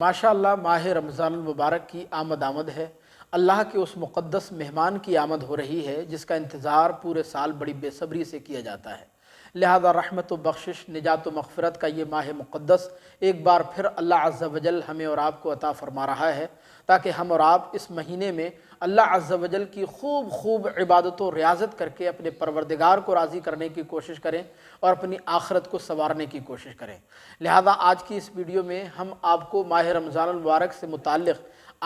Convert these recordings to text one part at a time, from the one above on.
माशाअल्लाह माह रमज़ान मुबारक की आमद है। अल्लाह के उस मुक़द्दस मेहमान की आमद हो रही है जिसका इंतज़ार पूरे साल बड़ी बेसब्री से किया जाता है। लिहाजा रहमत व बख्शिश, निजात व मग़फ़िरत का ये माह मुक़द्दस एक बार फिर अल्लाह अज़्ज़ा वजल हमें और आपको अता फ़रमा रहा है ताकि हम और आप इस महीने में अल्लाह अज़्ज़ा वजल की खूब इबादत व रियाज़त करके अपने परवरदिगार को राज़ी करने की कोशिश करें और अपनी आखिरत को संवारने की कोशिश करें। लिहाजा आज की इस वीडियो में हम आपको माह रमज़ान मुबारक से मुताल्लिक़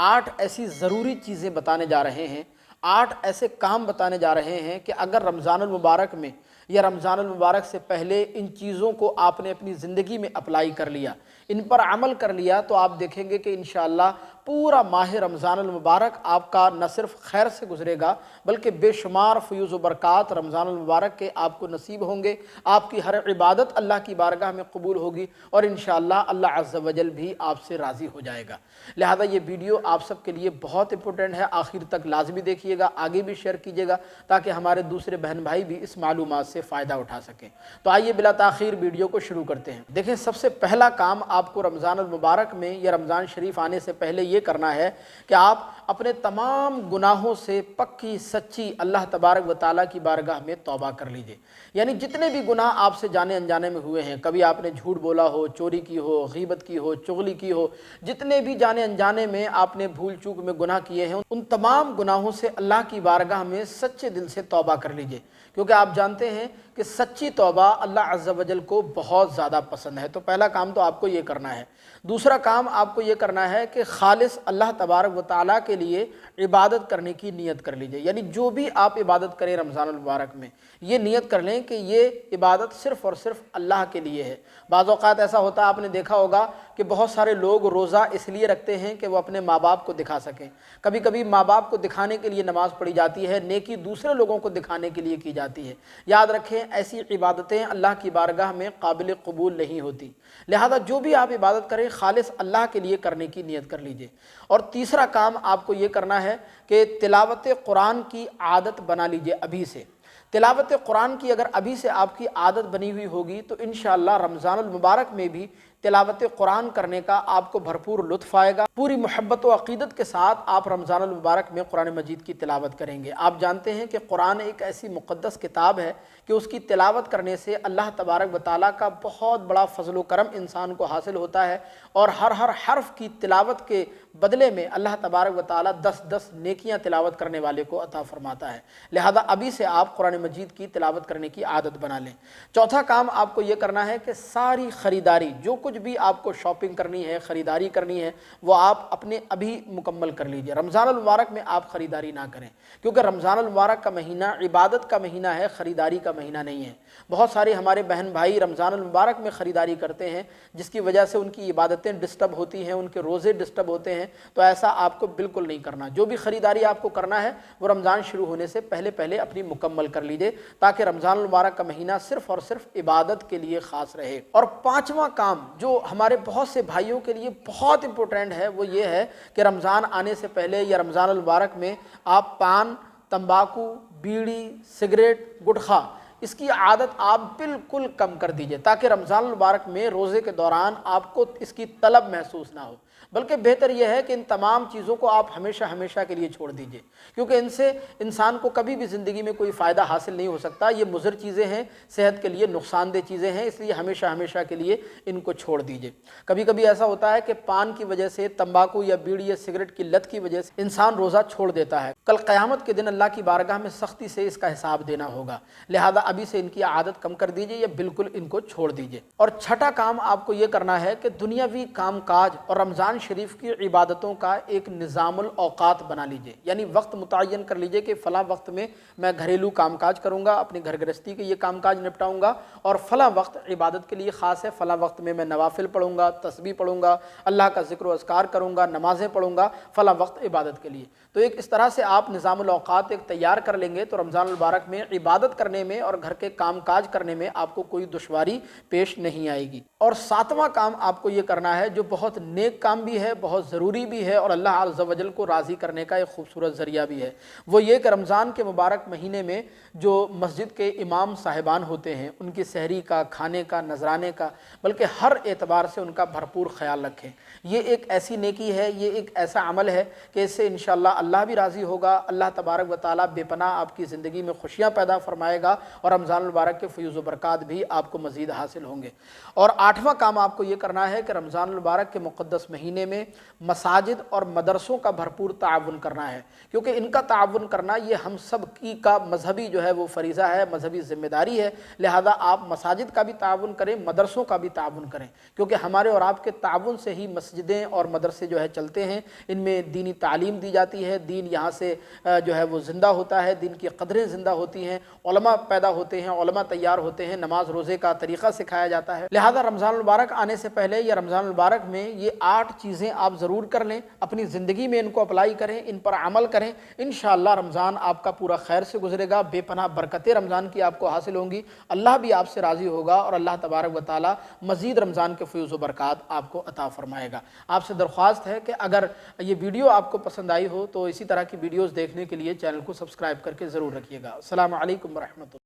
8 ऐसी ज़रूरी चीज़ें बताने जा रहे हैं, 8 ऐसे काम बताने जा रहे हैं कि अगर रमज़ान मुबारक में या रमज़ान मुबारक से पहले इन चीज़ों को आपने अपनी ज़िंदगी में अप्लाई कर लिया, इन पर अमल कर लिया, तो आप देखेंगे कि इंशाअल्लाह पूरा माह रमज़ान मुबारक आपका न सिर्फ खैर से गुज़रेगा बल्कि बेशुमार फ़यूज़ व बरक़ात रमज़ान मुबारक के आपको नसीब होंगे। आपकी हर इबादत अल्लाह की बारगाह में कबूल होगी और इंशाअल्लाह अल्लाह अज़्ज़ा वजल भी आपसे राज़ी हो जाएगा। लिहाजा ये वीडियो आप सब के लिए बहुत इंपॉर्टेंट है, आखिर तक लाजमी देखिएगा, आगे भी शेयर कीजिएगा ताकि हमारे दूसरे बहन भाई भी इस मालूमात से फ़ायदा उठा सकें। तो आइए बिला ताख़ीर वीडियो को शुरू करते हैं। देखें, सबसे पहला काम आपको रमज़ान मुबारक में या रमज़ान शरीफ आने से पहले ये करना है कि आप अपने तमाम गुनाहों से पक्की सच्ची अल्लाह तबारक व तआला की बारगाह में तौबा कर लीजिए। यानी जितने भी गुनाह आपसे जाने अनजाने में हुए हैं, कभी आपने झूठ बोला हो, चोरी की हो, गीबत की हो, चुगली की हो, जितने भी जाने अनजाने में आपने भूल चूक में गुनाह किए हैं, उन तमाम गुनाहों से अल्लाह की बारगाह में सच्चे दिल से तौबा कर लीजिए, क्योंकि आप जानते हैं कि सच्ची तौबा अल्लाह अज़्ज़ा वजल को बहुत ज़्यादा पसंद है। तो पहला काम तो आपको ये करना है। दूसरा काम आपको ये करना है कि खालिस अल्लाह तबारक व तआला के लिए इबादत करने की नीयत कर लीजिए। यानी जो भी आप इबादत करें रमज़ान मुबारक में, ये नीयत कर लें कि ये इबादत सिर्फ़ और सिर्फ अल्लाह के लिए है। बाज़ औक़ात ऐसा होता है, आपने देखा होगा कि बहुत सारे लोग रोज़ा इसलिए रखते हैं कि वो अपने माँ बाप को दिखा सकें। कभी कभी माँ बाप को दिखाने के लिए नमाज़ पढ़ी जाती है, नेकी दूसरे लोगों को दिखाने के लिए की जाती है। याद रखें, ऐसी इबादतें अल्लाह की बारगाह में काबिल कबूल नहीं होती। लिहाजा जो भी आप इबादत करें खालिस अल्लाह के लिए करने की नीयत कर लीजिए। और तीसरा काम आपको ये करना है कि तिलावत कुरान की आदत बना लीजिए अभी से। तिलावत कुरान की अगर अभी से आपकी आदत बनी हुई होगी तो इंशाअल्लाह रमज़ान मुबारक में भी तिलावत कुरान करने का आपको भरपूर लुत्फ़ आएगा। पूरी मोहब्बत व अक़ीदत के साथ आप रमज़ान मुबारक में कुरान मजीद की तिलावत करेंगे। आप जानते हैं कि कुरान एक ऐसी मुक़द्दस किताब है कि उसकी तिलावत करने से अल्लाह तबारक व तआला का बहुत बड़ा फ़ज़ल व करम इंसान को हासिल होता है और हर हर्फ़ की तिलावत के बदले में अल्लाह तबारक व तआला 10-10 नेकियां तिलावत करने वाले को अता फ़रमाता है। लिहाजा अभी से आप कुरान मजीद की तिलावत करने की आदत बना लें। चौथा काम आपको ये करना है कि सारी ख़रीदारी, जो कुछ भी आपको शॉपिंग करनी है, ख़रीदारी करनी है, वो आप अपने अभी मुकम्मल कर लीजिए। रमज़ान मुबारक में आप ख़रीदारी ना करें, क्योंकि रमज़ान मुबारक का महीना इबादत का महीना है, ख़रीदारी का महीना नहीं है। बहुत सारे हमारे बहन भाई रमज़ान मुबारक में ख़रीदारी करते हैं जिसकी वजह से उनकी इबादतें डिस्टर्ब होती हैं, उनके रोज़े डिस्टर्ब होते हैं। तो ऐसा आपको बिल्कुल नहीं करना। जो भी ख़रीदारी आपको करना है वो रमज़ान शुरू होने से पहले अपनी मुकम्मल कर लीजिए ताकि रमज़ान मुबारक का महीना सिर्फ़ और सिर्फ इबादत के लिए ख़ास रहे। और पाँचवा काम जो हमारे बहुत से भाइयों के लिए बहुत इंपॉर्टेंट है वो ये है कि रमज़ान आने से पहले या रमज़ान मुबारक में आप पान, तंबाकू, बीड़ी, सिगरेट, गुटखा, इसकी आदत आप बिल्कुल कम कर दीजिए ताकि रमज़ान मुबारक में रोज़े के दौरान आपको इसकी तलब महसूस ना हो। बल्कि बेहतर यह है कि इन तमाम चीज़ों को आप हमेशा के लिए छोड़ दीजिए, क्योंकि इनसे इंसान को कभी भी ज़िंदगी में कोई फ़ायदा हासिल नहीं हो सकता। ये मुज़र चीज़ें हैं, सेहत के लिए नुकसानदेह चीज़ें हैं, इसलिए हमेशा के लिए इनको छोड़ दीजिए। कभी कभी ऐसा होता है कि पान की वजह से, तंबाकू या बीड़ी या सिगरेट की लत की वजह से इंसान रोज़ा छोड़ देता है। कल क़यामत के दिन अल्लाह की बारगाह में सख्ती से इसका हिसाब देना होगा। लिहाजा अभी से इनकी आदत कम कर दीजिए या बिल्कुल इनको छोड़ दीजिए। और छठा काम आपको ये करना है कि दुनियावी काम काज और रमज़ान शरीफ की इबादतों का एक निज़ामुल औक़ात बना लीजिए। यानी वक्त मुतय्यन कर लीजिए कि फ़लाँ वक्त में मैं घरेलू कामकाज करूँगा, अपनी घर गृहस्थी के ये कामकाज निपटाऊँगा और फ़लाँ वक्त इबादत के लिए ख़ास है, फ़लाँ वक्त में मैं नवाफिल पढ़ूँगा, तस्बीह पढ़ूँगा, अल्लाह का ज़िक्र व अज़कार करूँगा, नमाज़ें पढ़ूँगा, फ़लाँ वक्त इबादत के लिए। तो एक इस तरह से आप निज़ामुल औक़ात एक तैयार कर लेंगे तो रमज़ान मुबारक में इबादत करने में और اور گھر کے کام کاج کرنے میں آپ کو کوئی دشواری پیش نہیں آئے گی۔ اور ساتواں کام آپ کو یہ کرنا ہے جو بہت نیک کام بھی ہے، بہت ضروری بھی ہے اور اللہ عز و جل کو راضی کرنے کا ایک خوبصورت ذریعہ بھی ہے، وہ یہ کہ رمضان کے مبارک مہینے میں جو مسجد کے امام صاحبان ہوتے ہیں ان کی سحری کا، کھانے کا، نذرانے کا، بلکہ ہر اعتبار سے ان کا بھرپور خیال رکھیں۔ یہ ایک ایسی نیکی ہے، یہ ایک ایسا عمل ہے کہ اس سے انشاءاللہ اللہ بھی راضی ہوگا، اللہ تبارک و تعالیٰ بے پناہ آپ کی زندگی میں خوشیاں پیدا فرمائے گا اور رمضان المبارک کے فیوز و برکات بھی آپ کو مزید حاصل ہوں گے۔ اور آٹھواں کام آپ کو یہ کرنا ہے کہ رمضان المبارک کے مقدس مہینے میں مساجد اور مدرسوں کا بھرپور تعاون کرنا ہے، کیونکہ ان کا تعاون کرنا یہ ہم سب کی کا مذہبی جو ہے وہ فریضہ ہے، مذہبی ذمہ داری ہے، لہذا آپ مساجد کا بھی تعاون کریں، مدرسوں کا بھی تعاون کریں، کیونکہ ہمارے اور آپ کے تعاون سے ہی مسجدیں اور مدرسے جو ہے چلتے ہیں، ان میں دینی تعلیم دی جاتی ہے، دین یہاں سے جو ہے وہ زندہ ہوتا ہے، دین کی قدریں زندہ ہوتی ہیں، علماء پیدا ہوتے ہیں، علماء تیار ہوتے ہیں، نماز روزے کا طریقہ سکھایا جاتا ہے۔ لہذا رمضان المبارک آنے سے پہلے یا رمضان المبارک میں یہ 8 چیزیں آپ ضرور کر لیں، اپنی زندگی میں ان کو اپلائی کریں، ان پر عمل کریں، انشاءاللہ رمضان آپ کا پورا خیر سے گزرے گا، بے پناہ برکتیں رمضان کی آپ کو حاصل ہوں گی، اللہ بھی آپ سے راضی ہوگا اور اللہ تبارک و تعالی مزید رمضان کے فیوز و برکات آپ کو عطا فرمائے گا۔ آپ سے درخواست ہے کہ اگر یہ ویڈیو آپ کو پسند آئی ہو تو اسی طرح کی ویڈیوز دیکھنے کے لیے چینل کو سبسکرائب کر کے ضرور رکھیے گا۔ السلام علیکم ورحمۃ اللہ۔